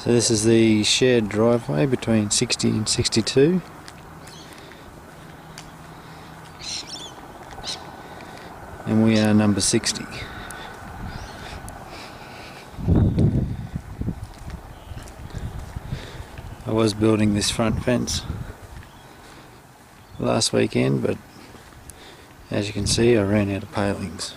So this is the shared driveway between 60 and 62. And we are number 60. I was building this front fence last weekend, but as you can see I ran out of palings.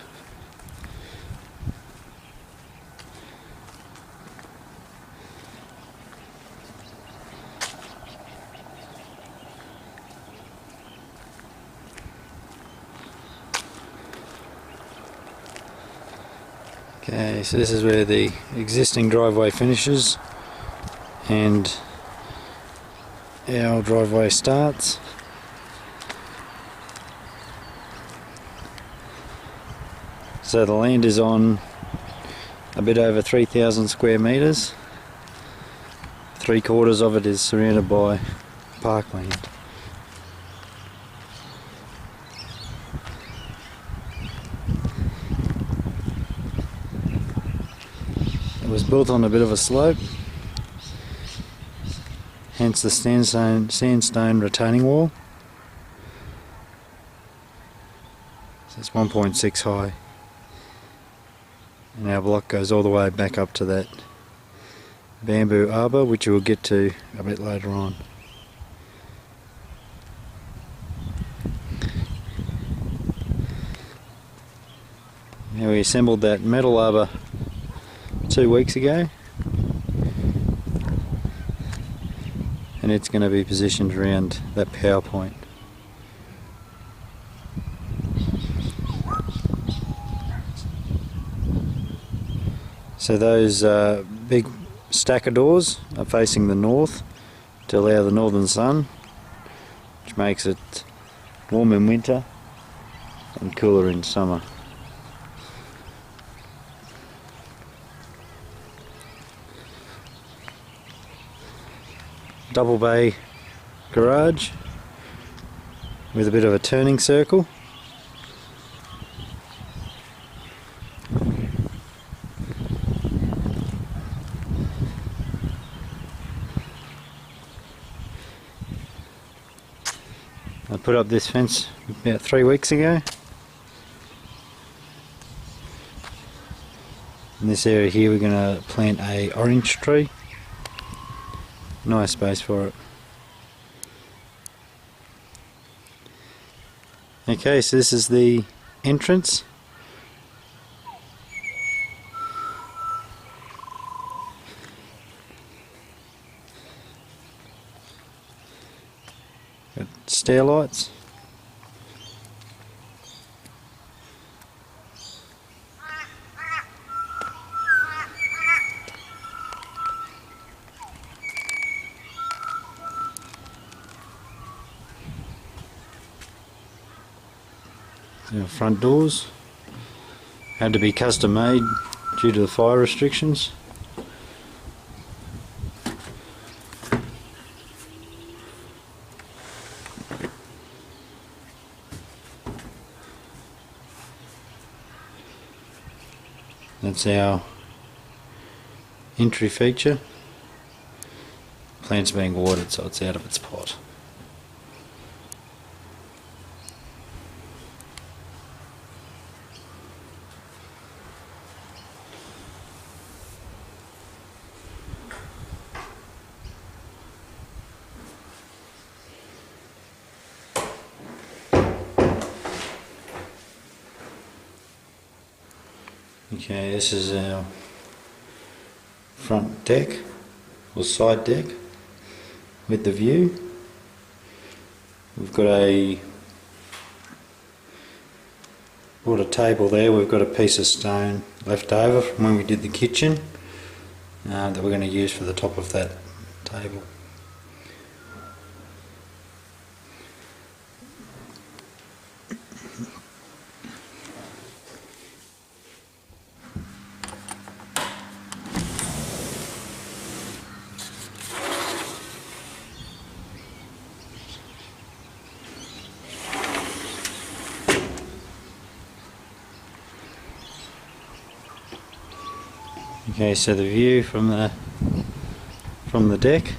Okay, so this is where the existing driveway finishes and our driveway starts. So the land is on a bit over 3,000 square metres. 3/4 of it is surrounded by parkland. It was built on a bit of a slope, hence the sandstone retaining wall. So it's 1.6 high, and our block goes all the way back up to that bamboo arbour, which we'll get to a bit later on. Now we assembled that metal arbour 2 weeks ago, and it's going to be positioned around that power point. So those big stacker doors are facing the north to allow the northern sun, which makes it warm in winter and cooler in summer. Double bay garage with a bit of a turning circle. I put up this fence about 3 weeks ago. In this area here we're going to plant a orange tree. Nice space for it. Okay, so this is the entrance. Got stair lights. Our front doors had to be custom made due to the fire restrictions. That's our entry feature. Plant's being watered, so it's out of its pot. Okay, this is our front deck or side deck with the view. We've got brought a table there. We've got a piece of stone left over from when we did the kitchen that we're going to use for the top of that table. Okay, so the view from the from the deck.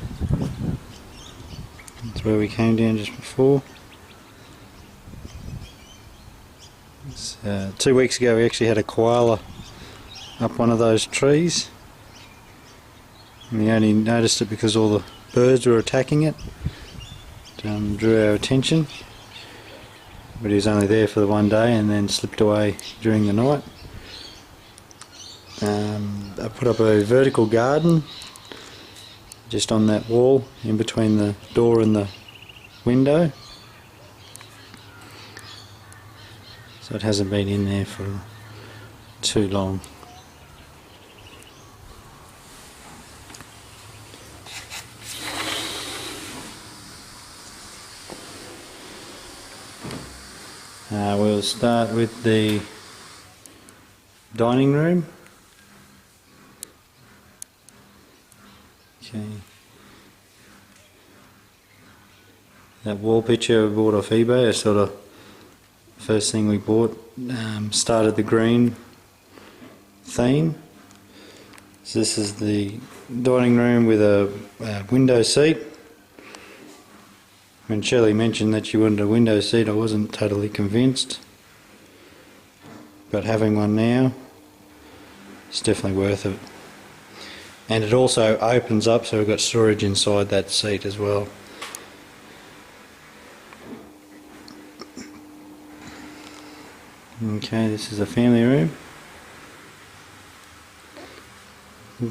That's where we came down just before. 2 weeks ago we actually had a koala up one of those trees. And we only noticed it because all the birds were attacking it. Drew our attention. But he was only there for the one day and then slipped away during the night. I put up a vertical garden just on that wall in between the door and the window. So it hasn't been in there for too long. We'll start with the dining room. Okay. That wall picture we bought off eBay is sort of the first thing we bought. Started the green theme. So this is the dining room with a window seat. When Shelly mentioned that she wanted a window seat, I wasn't totally convinced. But having one now, it's definitely worth it. And it also opens up, so we've got storage inside that seat as well. Okay, this is a family room.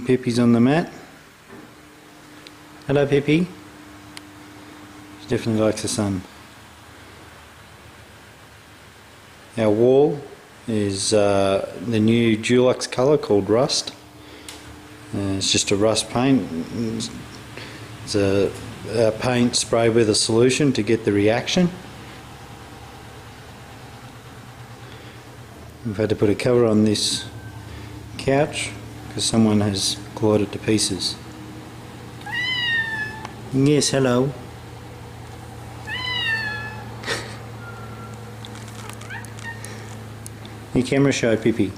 Pippi's on the mat. Hello, Pippi. She definitely likes the sun. Our wall is the new Dulux colour called Rust. It's just a rust paint. It's a paint sprayed with a solution to get the reaction. We've had to put a cover on this couch because someone has clawed it to pieces. Yes, hello. Your camera shy, Pippi.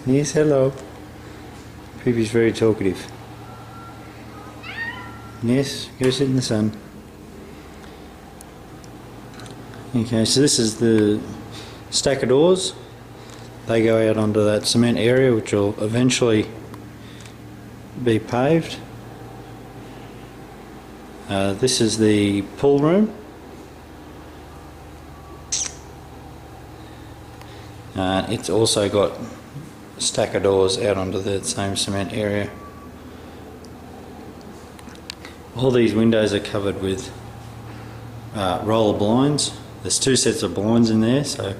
Yes, hello. Pippi's very talkative. Yes, go sit in the sun. Okay, so this is the stack of doors. They go out onto that cement area which will eventually be paved. This is the pool room. It's also got a stack of doors out onto the same cement area. All these windows are covered with roller blinds. There's 2 sets of blinds in there, so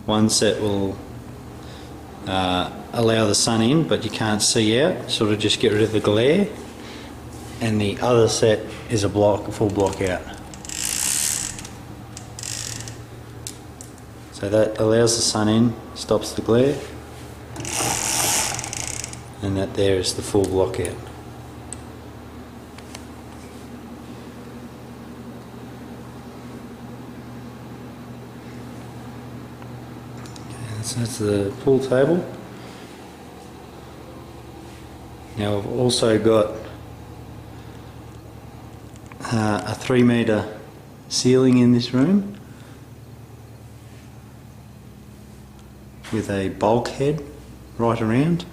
one set will allow the sun in but you can't see out, sort of just get rid of the glare, and the other set is a full block out. So that allows the sun in, stops the glare, and that there is the full block out. So that's the pool table. Now I've also got a 3-metre ceiling in this room with a bulkhead right around.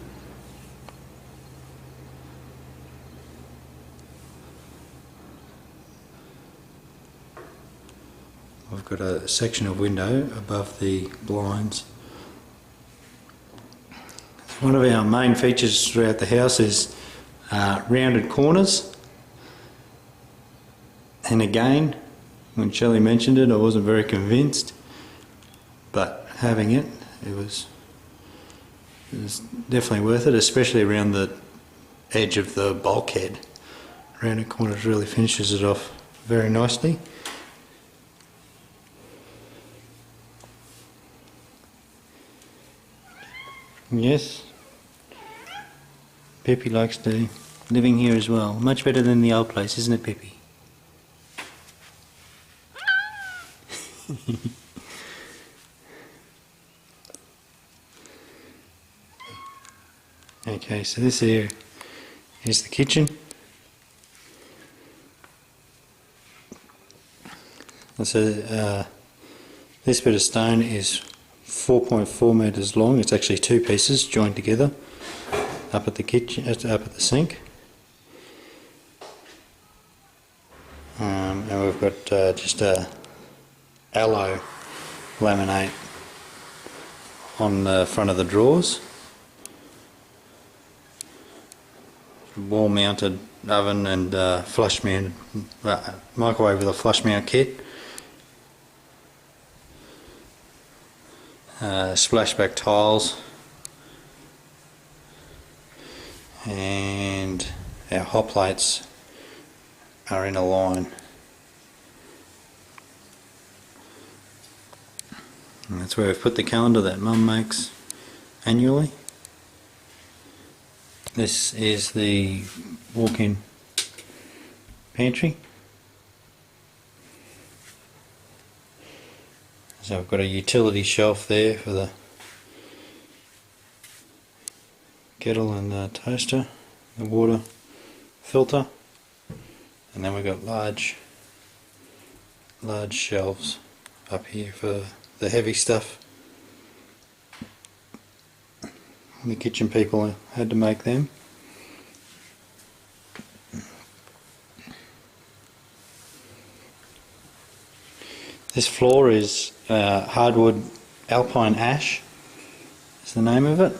I've got a section of window above the blinds. One of our main features throughout the house is rounded corners, and again, when Shelly mentioned it I wasn't very convinced, but having it, it was definitely worth it, especially around the edge of the bulkhead. Rounded corners really finishes it off very nicely. Yes, Pippi likes living here as well. Much better than the old place, isn't it, Pippi? Okay, so this here is the kitchen. So this bit of stone is 4.4 metres long. It's actually two pieces joined together up at the kitchen, up at the sink. And we've got just a aloe laminate on the front of the drawers. Wall mounted oven and flush mount, microwave with a flush mount kit. Splashback tiles, and our hot plates are in a line. And that's where we've put the calendar that Mum makes annually. This is the walk-in pantry. So I've got a utility shelf there for the kettle and the toaster, the water filter, and then we've got large shelves up here for the heavy stuff. The kitchen people had to make them. This floor is hardwood alpine ash, is the name of it.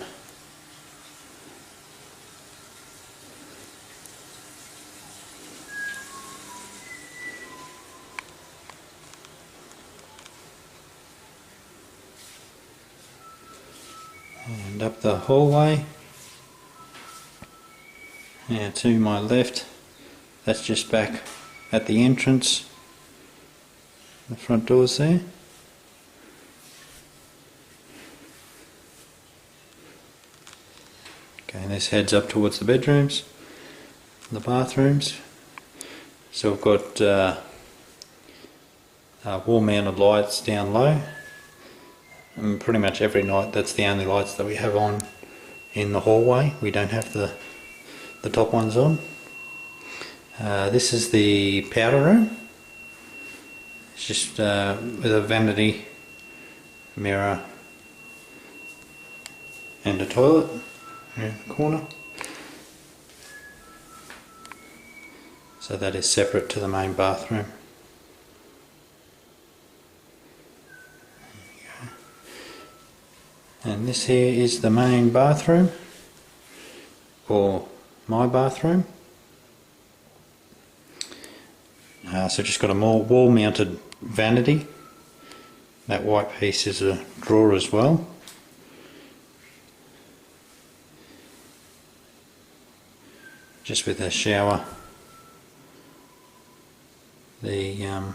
And up the hallway, now to my left, that's just back at the entrance, the front doors there. Okay, and this heads up towards the bedrooms, the bathrooms. So we've got wall mounted lights down low. And pretty much every night that's the only lights that we have on in the hallway. We don't have the top ones on. This is the powder room. It's just with a vanity, mirror and a toilet in the corner. So that is separate to the main bathroom. And this here is the main bathroom, or my bathroom. So just got a more wall mounted vanity. That white piece is a drawer as well. Just with a shower. The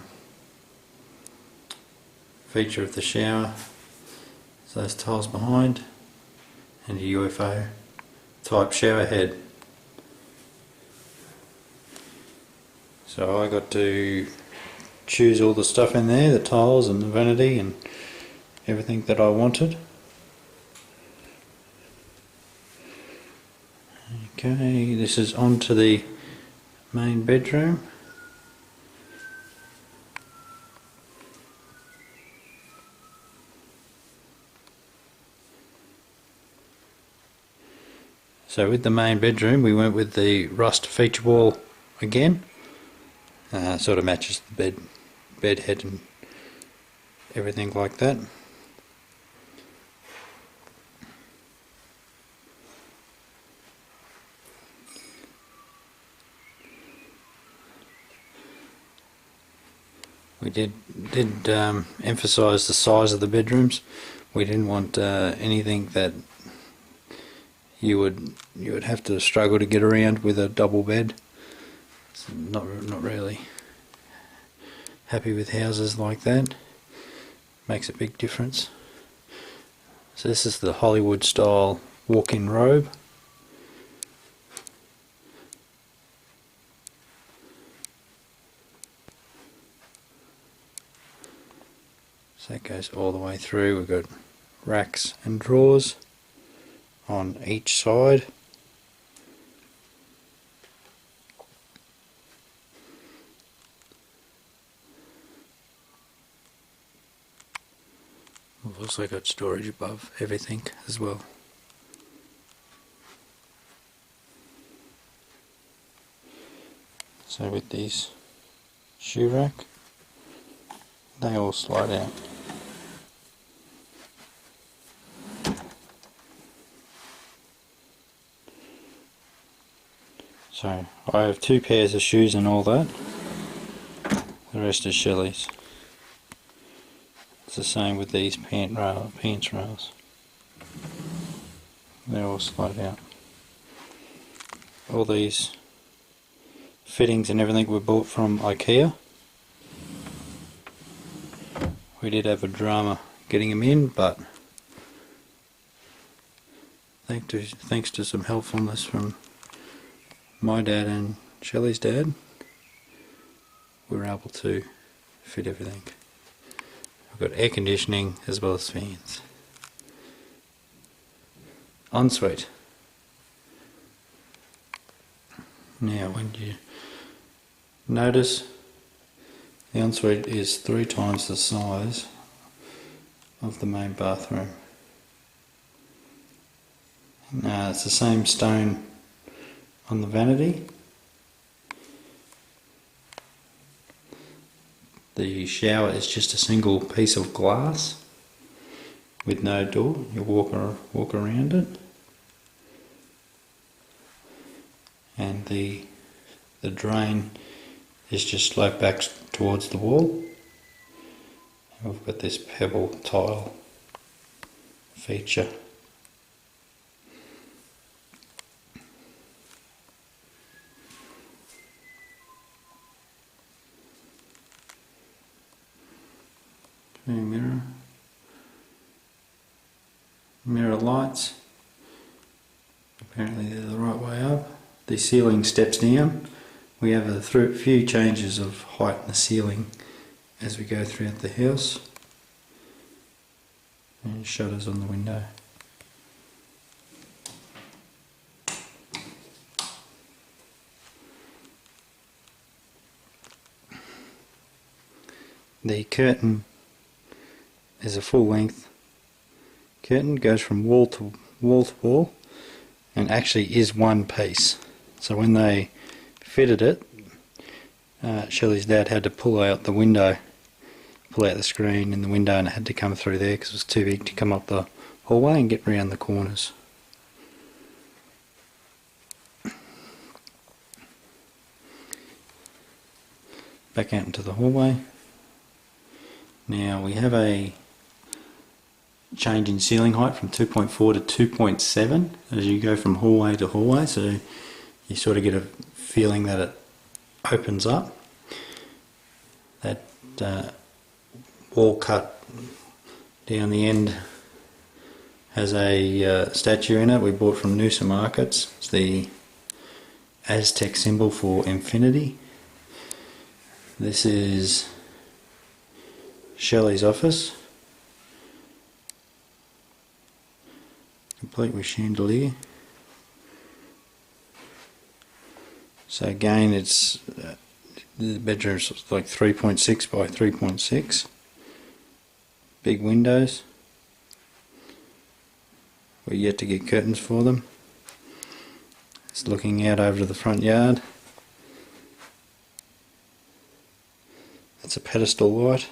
feature of the shower. Those tiles behind, and a UFO type shower head. So I got to choose all the stuff in there, the tiles and the vanity and everything that I wanted. Okay, this is onto the main bedroom. So with the main bedroom we went with the rust feature wall again. Sort of matches the bed head and everything like that. We did emphasise the size of the bedrooms. We didn't want anything that you would have to struggle to get around with a double bed. So not really happy with houses like that. Makes a big difference. So this is the Hollywood style walk-in robe. So that goes all the way through. We've got racks and drawers on each side. I've also got storage above everything as well. So with these shoe rack, they all slide out. So I have 2 pairs of shoes and all that. The rest is Shelly's. It's the same with these pants rails. They all slide out. All these fittings and everything were bought from IKEA. We did have a drama getting them in, but thanks to some helpfulness from my dad and Shelly's dad, we were able to fit everything. We've got air conditioning as well as fans. Ensuite. Now when you notice, the ensuite is 3 times the size of the main bathroom. It's the same stone on the vanity. The shower is just a single piece of glass with no door. You walk around it, and the drain is just sloped back towards the wall. And we've got this pebble tile feature. Mirror lights, apparently they're the right way up. The ceiling steps down. We have a few changes of height in the ceiling as we go throughout the house, and shutters on the window. The curtain is a full length curtain, goes from wall to wall, and actually is one piece. So when they fitted it, Shelly's dad had to pull out the window, pull out the screen in the window, and it had to come through there because it was too big to come up the hallway and get round the corners. Back out into the hallway. Now we have a change in ceiling height from 2.4 to 2.7 as you go from hallway to hallway, so you sort of get a feeling that it opens up. That wall cut down the end has a statue in it we bought from Noosa Markets. It's the Aztec symbol for infinity. This is Shelly's office, complete with chandelier. So again, it's the bedroom's like 3.6 by 3.6. Big windows. We're yet to get curtains for them. It's looking out over to the front yard. That's a pedestal light.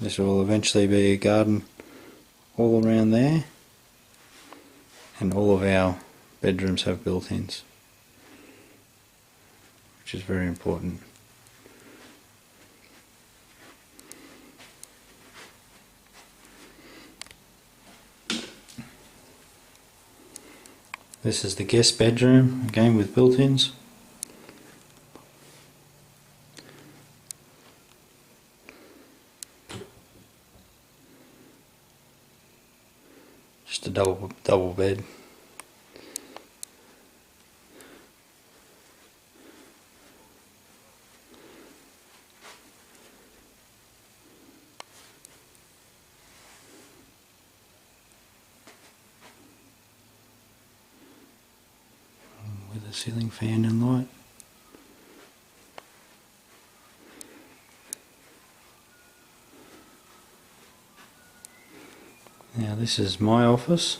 This will eventually be a garden all around there, and all of our bedrooms have built-ins, which is very important. This is the guest bedroom, again with built-ins. Just a double bed. With a ceiling fan and light. Now this is my office.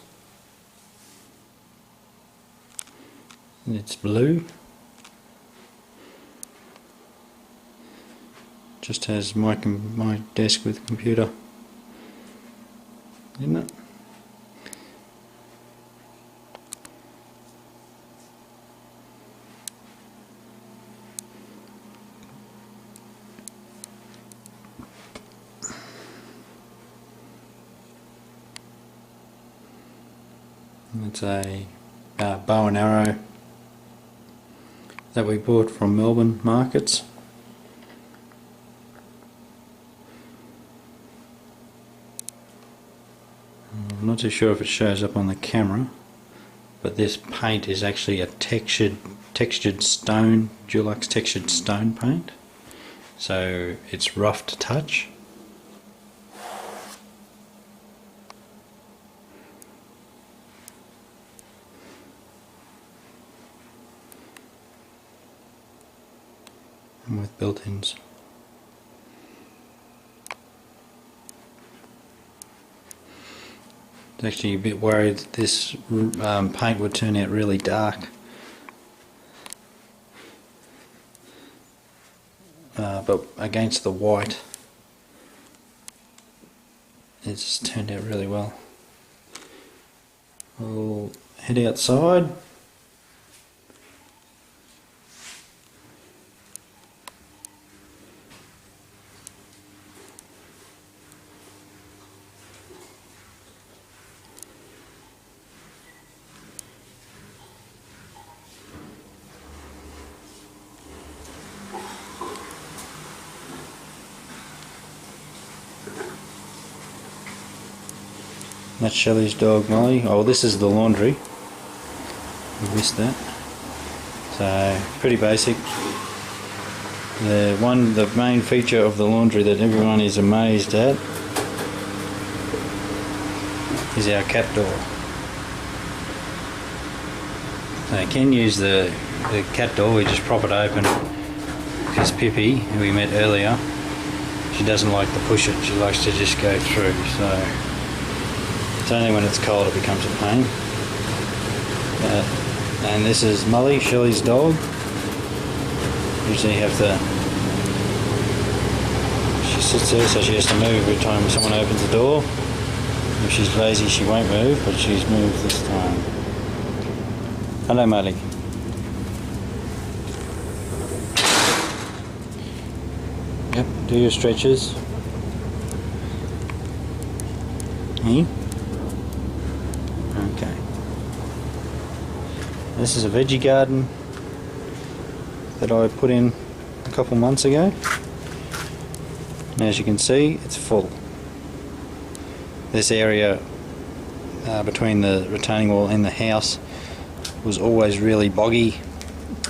It's blue. Just has my desk with computer, isn't it? It's a bow and arrow that we bought from Melbourne markets. I'm not too sure if it shows up on the camera, but this paint is actually a textured stone, Dulux textured stone paint, so it's rough to touch. And with built-ins. Actually a bit worried that this paint would turn out really dark, but against the white it's turned out really well. We'll head outside. That's Shelly's dog Molly. Oh, this is the laundry. We missed that. So pretty basic. The main feature of the laundry that everyone is amazed at is our cat door. So you can use the cat door. We just prop it open because Pippi, who we met earlier, she doesn't like to push it. She likes to just go through. So it's only when it's cold it becomes a pain. And this is Molly, Shelly's dog. Usually you have to... She sits there, so she has to move every time someone opens the door. If she's lazy she won't move, but she's moved this time. Hello Molly. Yep, do your stretches. Hey? Okay. This is a veggie garden that I put in a couple months ago. And as you can see, it's full. This area between the retaining wall and the house was always really boggy,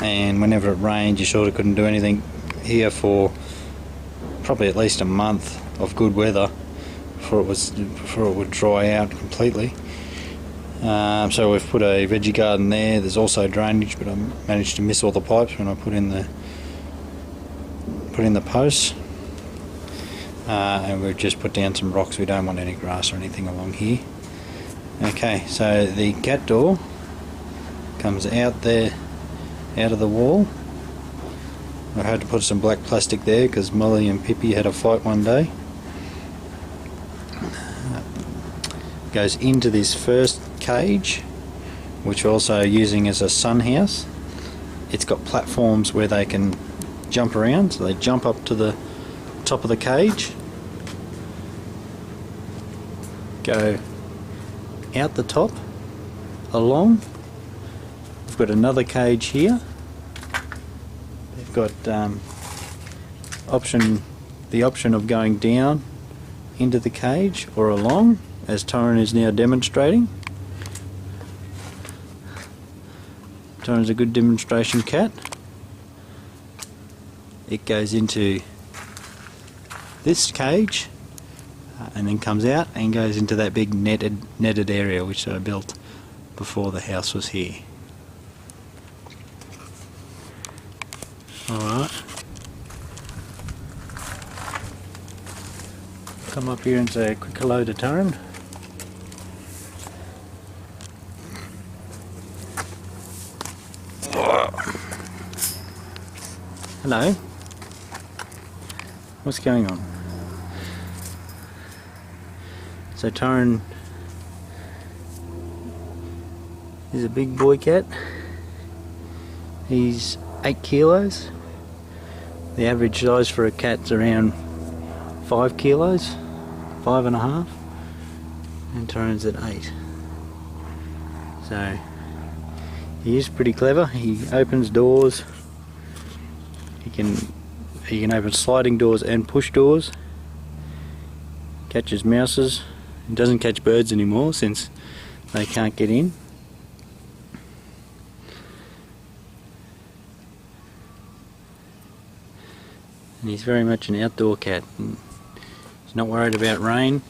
and whenever it rained you sort of couldn't do anything here for probably at least a month of good weather before it would dry out completely. So we've put a veggie garden there. There's also drainage, but I managed to miss all the pipes when I put in the posts. And we've just put down some rocks. We don't want any grass or anything along here. Okay, so the cat door comes out there, out of the wall. I had to put some black plastic there because Molly and Pippi had a fight one day. Goes into this first cage, which we're also using as a sun house. It's got platforms where they can jump around, so they jump up to the top of the cage, go out the top, along. We've got another cage here. They've got the option of going down into the cage or along, as Torrin is now demonstrating. Torrin's a good demonstration cat. It goes into this cage and then comes out and goes into that big netted area which I built before the house was here. Alright. Come up here and say a quick hello to Torrin. Hello. What's going on? So Tauren is a big boy cat. He's 8 kilos. The average size for a cat's around 5 kilos, 5.5, and Tauren's at 8. So he is pretty clever. He opens doors. He can open sliding doors and push doors. Catches mouses. He doesn't catch birds anymore since they can't get in. And he's very much an outdoor cat. He's not worried about rain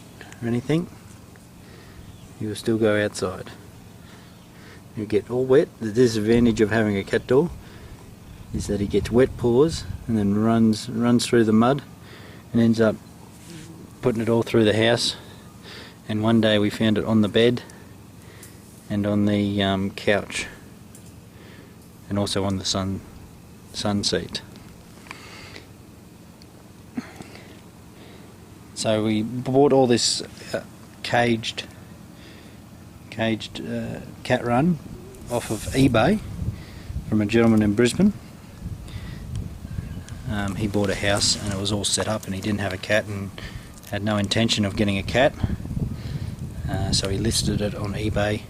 or anything. He will still go outside. He'll get all wet. The disadvantage of having a cat dog is that he gets wet paws and then runs through the mud and ends up putting it all through the house. And one day we found it on the bed and on the couch and also on the sun seat. So we bought all this caged cat run off of eBay from a gentleman in Brisbane. He bought a house and it was all set up and he didn't have a cat and had no intention of getting a cat. So he listed it on eBay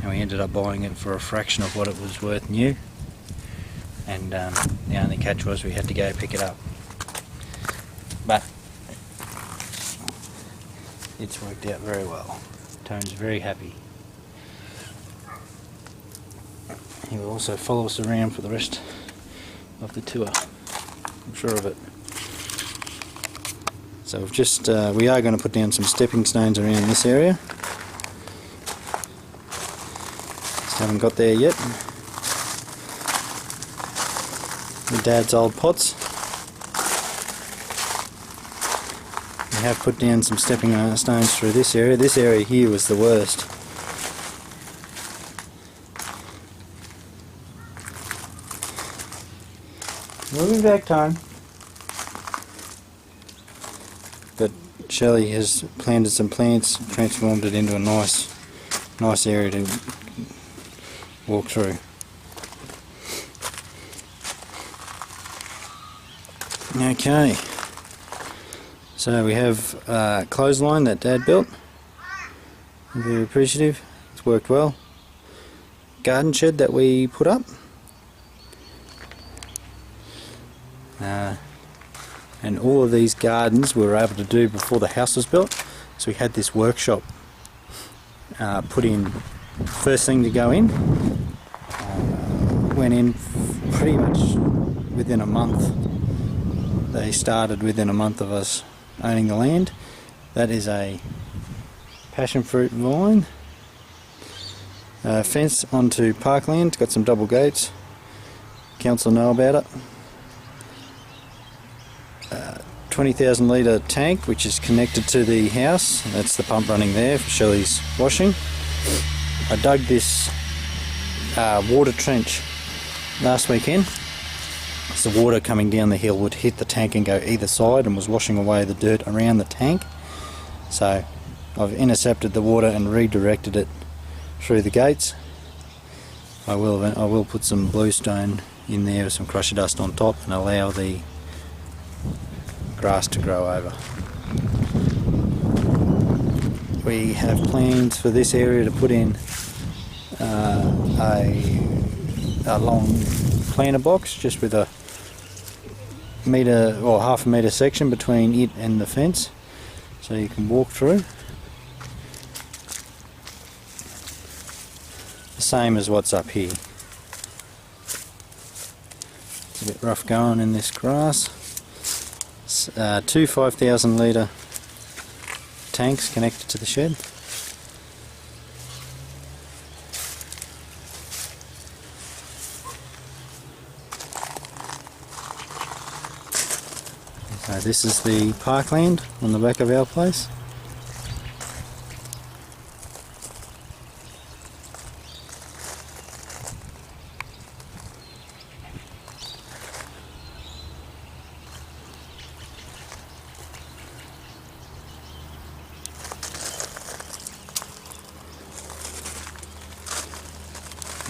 and we ended up buying it for a fraction of what it was worth new. And the only catch was we had to go pick it up. But it's worked out very well. Tauren's very happy. He will also follow us around for the rest of the tour. I'm sure of it. So we've just we are going to put down some stepping stones around this area. Just haven't got there yet. The Dad's old pots. We have put down some stepping stones through this area. This area here was the worst. We'll be back, time. But Shelly has planted some plants, transformed it into a nice area to walk through. Okay. So we have a clothesline that Dad built. I'm very appreciative. It's worked well. Garden shed that we put up. And all of these gardens we were able to do before the house was built. So we had this workshop put in first thing to go in. Went in pretty much within a month. They started within a month of us owning the land. That is a passion fruit vine. Fence onto parkland. It's got some double gates. Council know about it. 20,000 litre tank which is connected to the house. That's the pump running there for Shelly's washing. I dug this water trench last weekend. So the water coming down the hill would hit the tank and go either side and was washing away the dirt around the tank. So I've intercepted the water and redirected it through the gates. I will put some bluestone in there with some crusher dust on top and allow the grass to grow over. We have plans for this area to put in a long planter box just with a metre or half a metre section between it and the fence so you can walk through. The same as what's up here. It's a bit rough going in this grass. Two 5,000 litre tanks connected to the shed. So this is the parkland on the back of our place.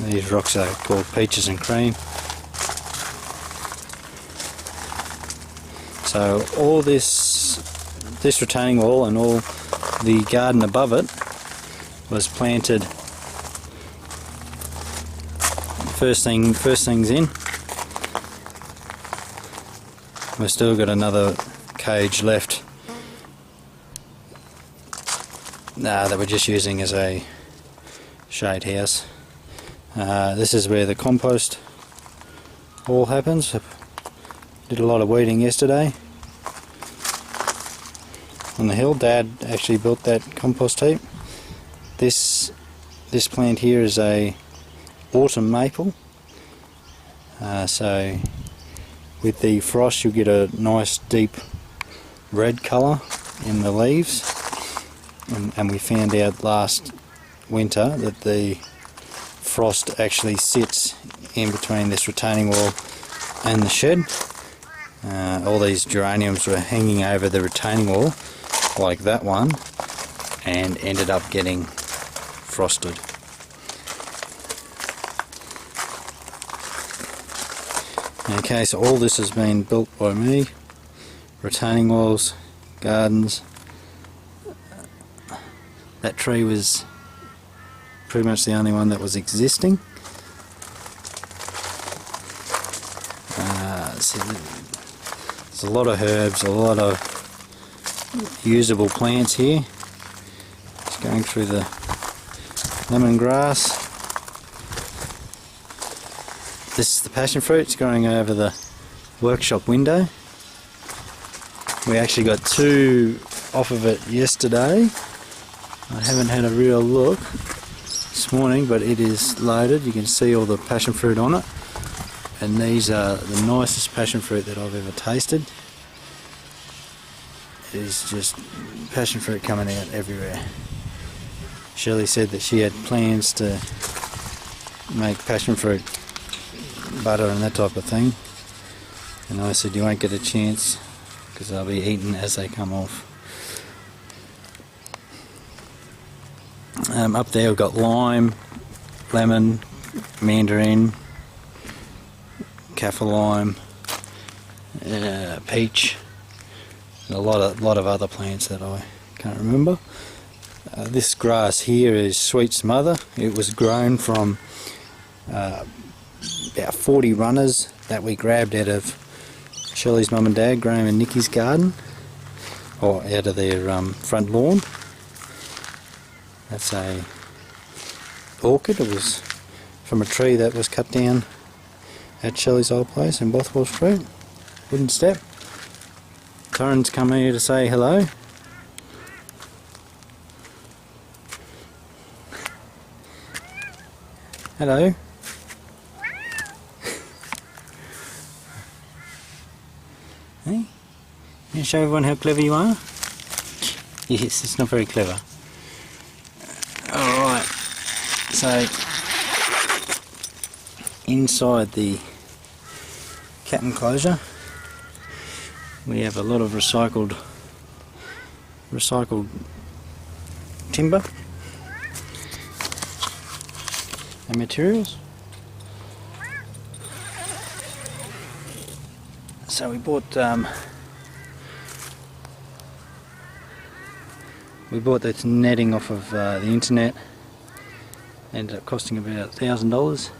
These rocks are called peaches and cream. So all this retaining wall and all the garden above it was planted first things in. We've still got another cage left that we're just using as a shade house. This is where the compost all happens. Did a lot of weeding yesterday on the hill. Dad actually built that compost heap. This plant here is a autumn maple, so with the frost you'll get a nice deep red colour in the leaves, and we found out last winter that the frost actually sits in between this retaining wall and the shed. All these geraniums were hanging over the retaining wall like that one and ended up getting frosted. Okay, so all this has been built by me. Retaining walls, gardens. That tree was pretty much the only one that was existing. So there's a lot of herbs, a lot of usable plants here. Just going through the lemongrass. This is the passion fruit. It's growing over the workshop window. We actually got 2 off of it yesterday. I haven't had a real look this morning, but it is loaded. You can see all the passion fruit on it, and these are the nicest passion fruit that I've ever tasted. It is just passion fruit coming out everywhere. Shelly said that she had plans to make passion fruit butter and that type of thing, and I said you won't get a chance because they'll be eaten as they come off. Up there we've got lime, lemon, mandarin, kaffir lime, peach, and a lot of other plants that I can't remember. This grass here is sweet smother. It was grown from about 40 runners that we grabbed out of Shelly's mum and dad, Graham and Nikki's garden, or out of their front lawn. That's a orchid. It was from a tree that was cut down at Shelly's old place in Bothwell Street. Wooden step. Torrin's come here to say hello. Hello. Hey? You show everyone how clever you are? Yes, it's not very clever. Alright, so inside the cat enclosure we have a lot of recycled timber and materials. So we bought this netting off of the internet. Ended up costing about $1,000,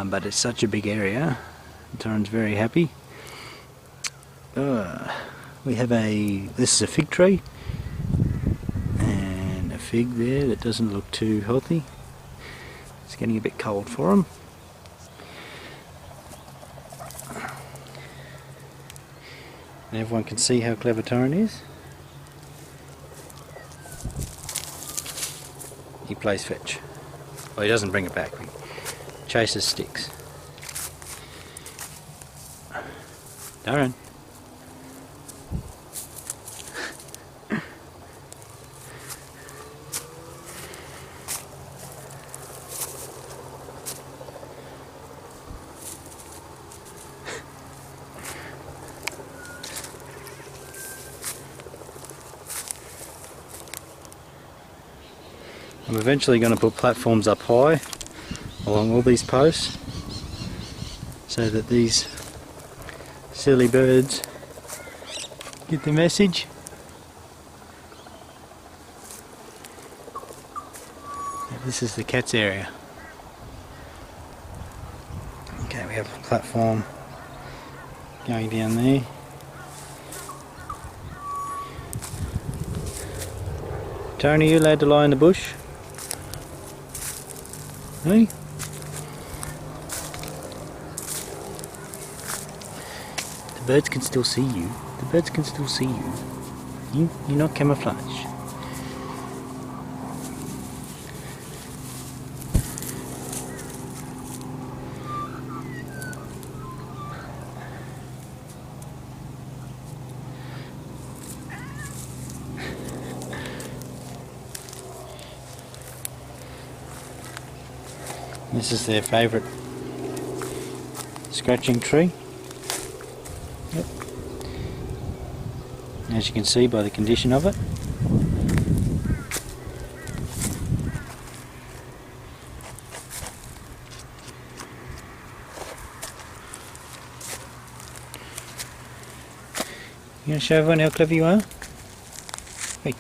but it's such a big area. Torrin's very happy. We have this is a fig tree and a fig there that doesn't look too healthy. It's getting a bit cold for them. And everyone can see how clever Torrin is. He plays fetch. Well, he doesn't bring it back. He chases sticks. Torrin. I'm eventually going to put platforms up high along all these posts so that these silly birds get the message. This is the cats area. Okay, we have a platform going down there. Tony, are you allowed to lie in the bush? Hey? The birds can still see you. The birds can still see you. You're not camouflaged. This is their favourite scratching tree. Yep. As you can see by the condition of it. You want to show everyone how clever you are? Wait.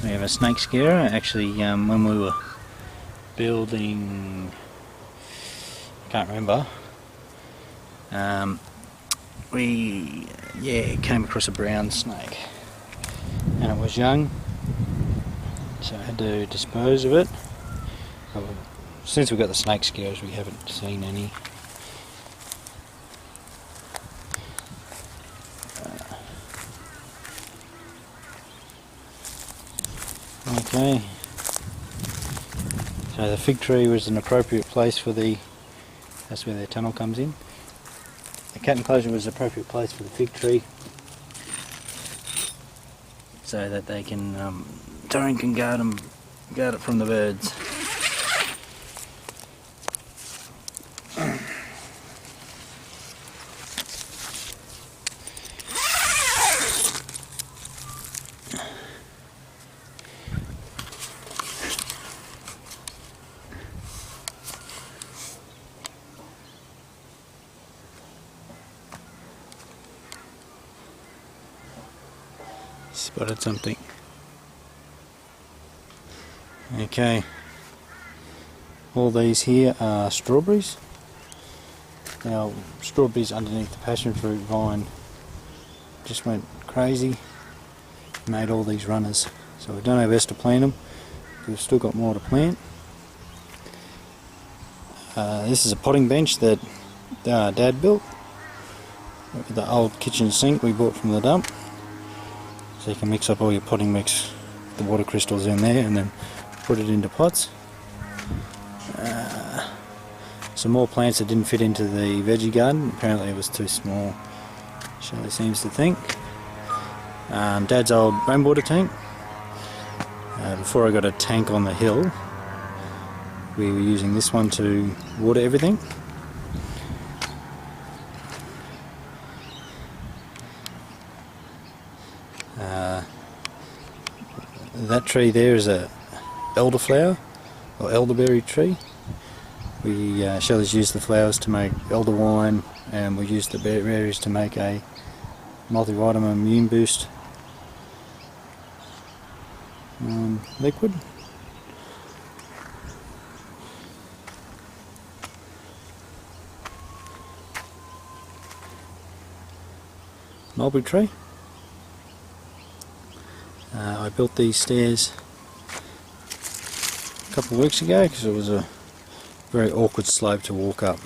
We have a snake scarer. Actually, when we were building, I can't remember, we came across a brown snake, and it was young, so I had to dispose of it. But since we got the snake scarers, we haven't seen any. Okay, so the fig tree was an appropriate place for that's where their tunnel comes in. The cat enclosure was an appropriate place for the fig tree, so that they can, Tyrone can guard it from the birds. Spotted something. Okay, all these here are strawberries. Now, strawberries underneath the passion fruit vine just went crazy, made all these runners. So we've done our best to plant them, but we've still got more to plant. This is a potting bench that Dad built with the old kitchen sink we bought from the dump. So you can mix up all your potting mix, the water crystals in there, and then put it into pots. Some more plants that didn't fit into the veggie garden. Apparently it was too small, Shelly seems to think. Dad's old rainwater tank. Before I got a tank on the hill, we were using this one to water everything. That tree there is a elderflower or elderberry tree. Shelly's used the flowers to make elder wine, and we used the berries to make a multivitamin immune boost liquid. Mulberry tree. I built these stairs a couple of weeks ago because it was a very awkward slope to walk up.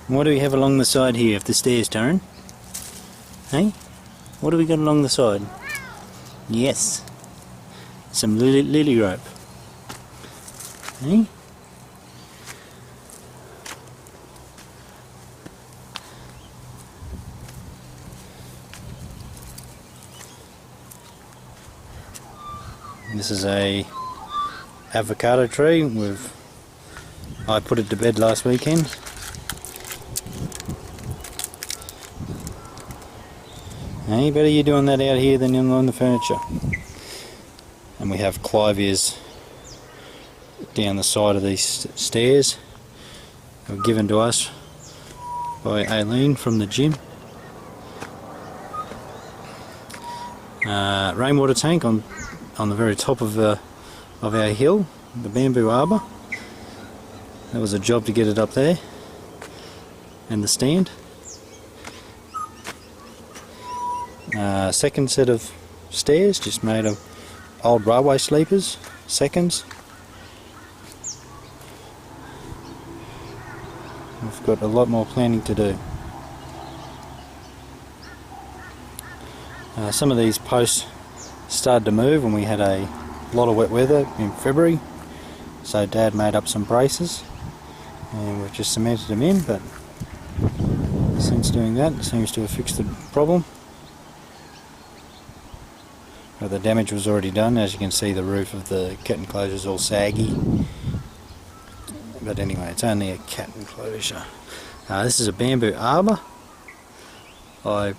What do we have along the side here of the stairs, Taryn? Hey? What do we got along the side? Yes. Some lily rope. Hey? This is a avocado tree. I put it to bed last weekend. Hey, better you doing that out here than on the furniture. And we have clivias down the side of these stairs. They were given to us by Aileen from the gym. Rainwater tank on the very top of our hill, the bamboo arbour. That was a job to get it up there, and the stand. Second set of stairs, just made of old railway sleepers, seconds. We've got a lot more planning to do. Some of these posts started to move when we had a lot of wet weather in February, so Dad made up some braces and we've just cemented them in, but since doing that it seems to have fixed the problem. But the damage was already done. As you can see, the roof of the cat enclosure is all saggy, but anyway, it's only a cat enclosure. This is a bamboo arbour. I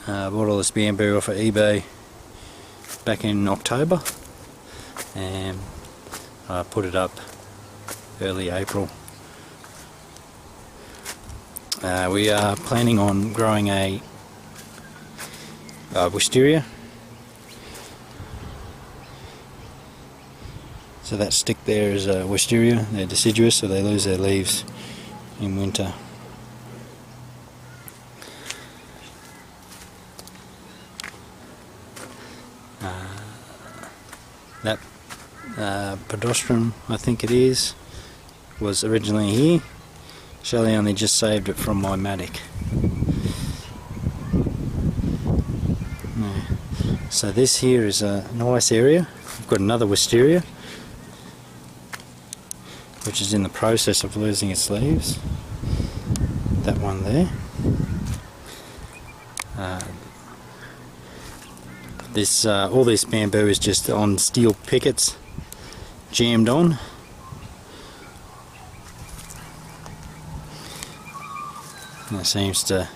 bought all this bamboo off of eBay back in October and I put it up early April. We are planning on growing a wisteria. So that stick there is a wisteria. They're deciduous, so they lose their leaves in winter. That pedostrum, I think it is, was originally here. Shelly only just saved it from my mattock. So this here is a nice area. We've got another wisteria, which is in the process of losing its leaves. That one there. All this bamboo is just on steel pickets, jammed on. And it seems to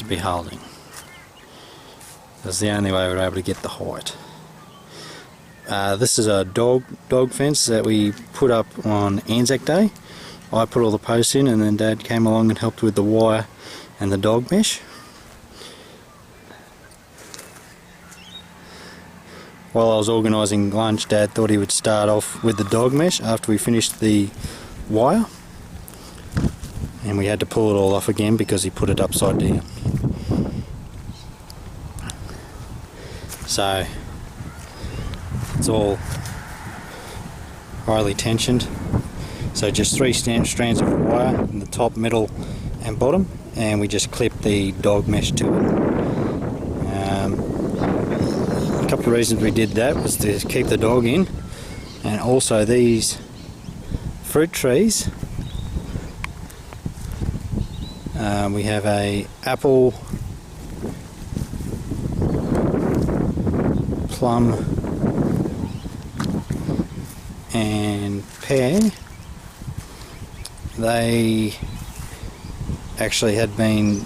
be holding. That's the only way we're able to get the height. This is a dog fence that we put up on Anzac Day. I put all the posts in and then Dad came along and helped with the wire and the dog mesh. While I was organising lunch, Dad thought he would start off with the dog mesh after we finished the wire, and we had to pull it all off again because he put it upside down. So it's all highly tensioned. So just 3 strands of wire in the top, middle and bottom, and we just clip the dog mesh to it. A couple of reasons we did that was to keep the dog in, and also these fruit trees. We have a apple, plum and pear. They actually had been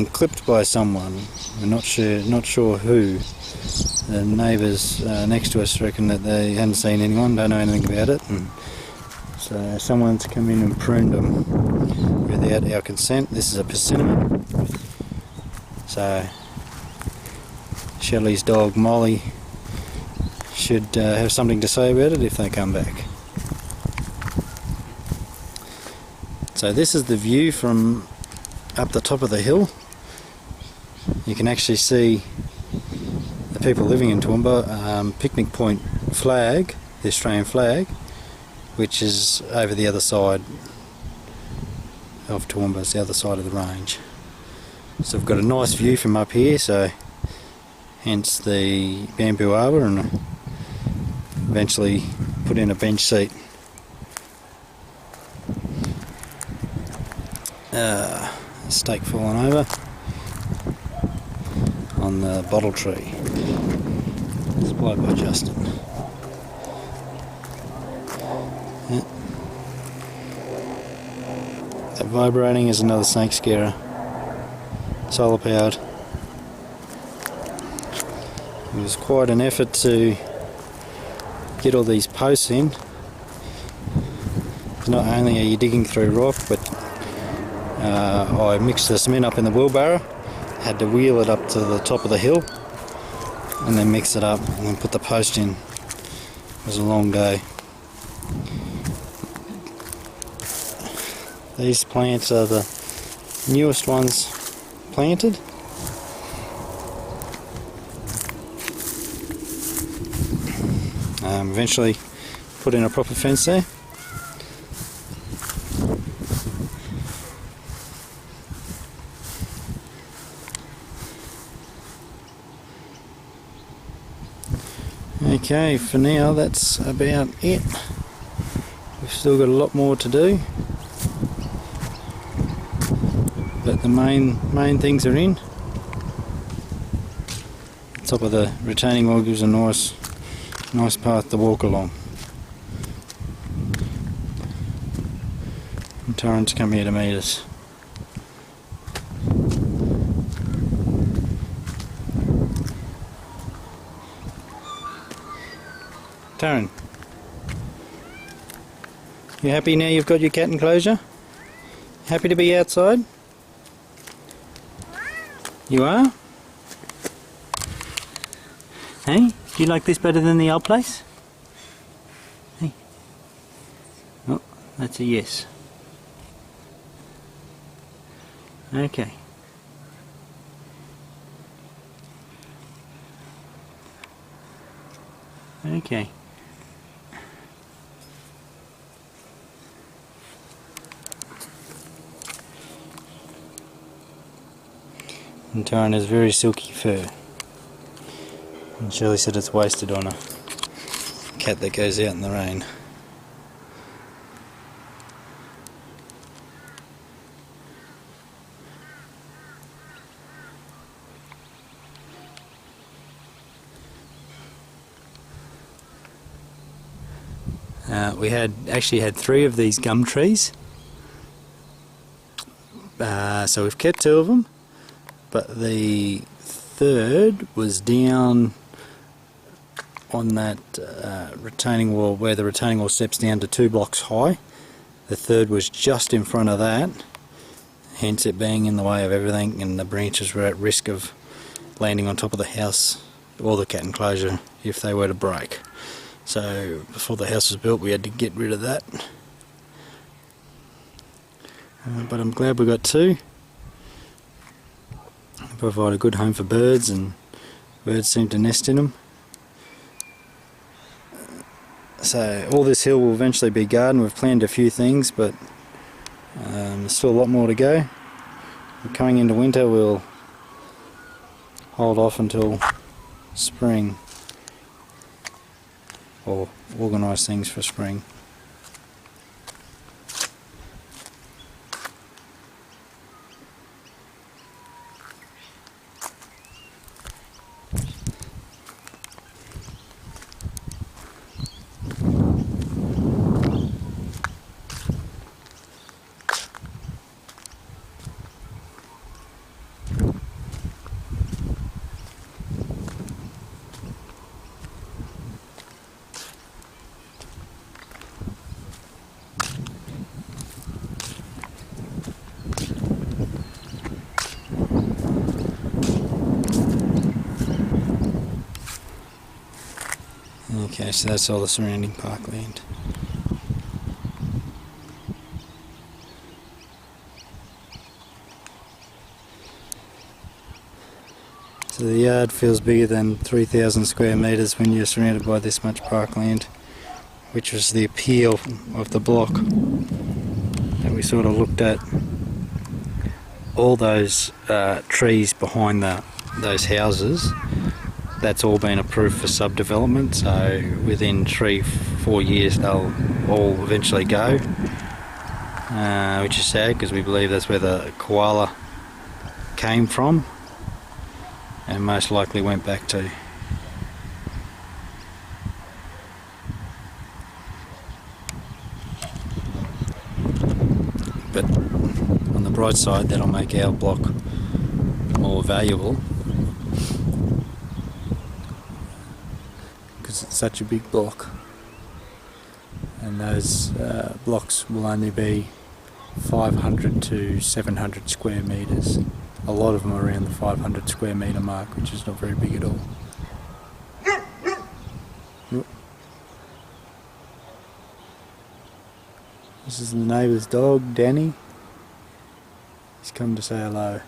clipped by someone. We're not sure who. The neighbours next to us reckon that they hadn't seen anyone, don't know anything about it, and so someone's come in and pruned them without our consent. This is a persimmon. So Shelly's dog Molly should have something to say about it if they come back. So this is the view from up the top of the hill. You can actually see the people living in Toowoomba. Picnic Point flag, the Australian flag, which is over the other side of Toowoomba, it's the other side of the range. So we've got a nice view from up here, so hence the bamboo arbour, and eventually put in a bench seat. Stake falling over on the bottle tree. Supplied by Justin. Yeah. That vibrating is another snake scarer. Solar powered. It was quite an effort to get all these posts in. Not only are you digging through rock, but I mixed the cement up in the wheelbarrow, had to wheel it up to the top of the hill and then mix it up and then put the post in. It was a long day. These plants are the newest ones planted. Eventually put in a proper fence there. Okay, for now that's about it. We've still got a lot more to do, but the main things are in. The top of the retaining wall gives a nice path to walk along. And Torrent's come here to meet us. Taryn, you happy now you've got your cat enclosure? Happy to be outside? You are? Hey, do you like this better than the old place? Hey. Oh, that's a yes. Okay. Okay. And Taryn has very silky fur. And Shelly said it's wasted on a cat that goes out in the rain. We actually had 3 of these gum trees. So we've kept 2 of them, but the 3rd was down on that retaining wall, where the retaining wall steps down to 2 blocks high. The 3rd was just in front of that, hence it being in the way of everything, and the branches were at risk of landing on top of the house or the cat enclosure if they were to break. So before the house was built we had to get rid of that. But I'm glad we got 2. They provide a good home for birds, and birds seem to nest in them. So all this hill will eventually be garden. We've planned a few things, but there's still a lot more to go. Coming into winter we'll hold off until spring, or organise things for spring. Okay, so that's all the surrounding parkland. So the yard feels bigger than 3,000 square metres when you're surrounded by this much parkland, which was the appeal of the block that we sort of looked at. All those trees behind those houses, that's all been approved for subdevelopment, so within 3-4 years they'll all eventually go, which is sad because we believe that's where the koala came from and most likely went back to. bright side, that'll make our block more valuable because it's such a big block, and those blocks will only be 500 to 700 square metres. A lot of them are around the 500 square metre mark, which is not very big at all. This is the neighbour's dog, Danny. He's come to say hello.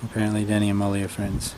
Apparently Danny and Molly are friends.